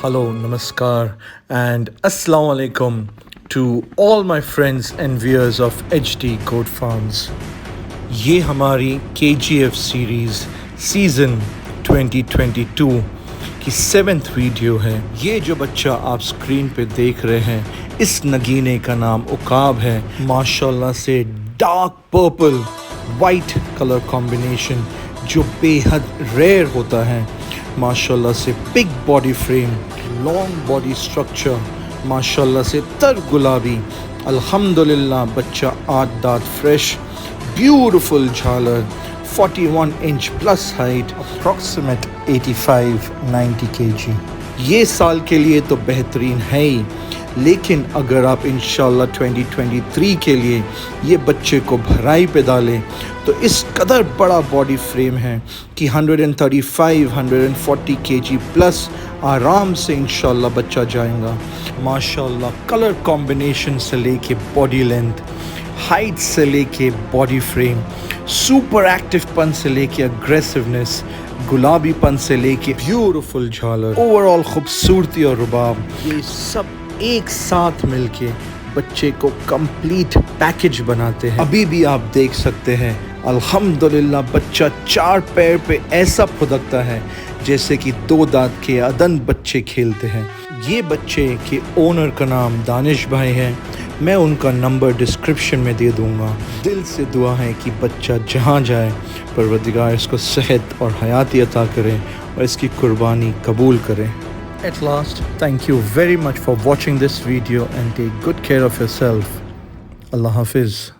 Hello, namaskar, and assalamu alaikum to all my friends and viewers of HD Goat Farms. ये हमारी KGF series season 2022 की 7th video है। ये जो बच्चा आप स्क्रीन पे देख रहे हैं, इस नगीने का नाम उकाब है। माशाल्लाह से dark purple white colour combination जो बेहद रेयर होता है। माशाल्लाह से big body frame, long body structure, माशाल्लाह से तर गुलाबी। अल्हम्दुलिल्लाह बच्चा 8 दात फ्रेश, ब्यूटीफुल झालर, 41 inch plus height, approximate 85-90 kg। ये साल के लिए तो बेहतरीन है ही, लेकिन अगर आप इंशाल्लाह 2023 के लिए ये बच्चे को भराई पे डालें तो इस कदर बड़ा बॉडी फ्रेम है कि 135-140 kg प्लस आराम से इंशाल्लाह बच्चा जाएगा। माशाल्लाह कलर कॉम्बिनेशन से लेके बॉडी लेंथ, हाइट से लेके बॉडी फ्रेम, सुपर एक्टिव पन से लेके अग्रेसिवनेस, गुलाबी पन से लेके ब्यूटीफुल झालर, ओवरऑल खूबसूरती और रुबाब, ये सब एक साथ मिलके बच्चे को कंप्लीट पैकेज बनाते हैं। अभी भी आप देख सकते हैं अल्हम्दुलिल्लाह बच्चा 4 पैर पे ऐसा फुदकता है जैसे कि 2 दांत के अदन बच्चे खेलते हैं। ये बच्चे के ओनर का नाम दानिश भाई है। मैं उनका नंबर डिस्क्रिप्शन में दे दूंगा। दिल से दुआ है कि बच्चा जहाँ जाए परवरदिगार इसको सेहत और हयाती अता करें और इसकी कुर्बानी कबूल करें। At last, thank you very much for watching this video and take good care of yourself. Allah Hafiz.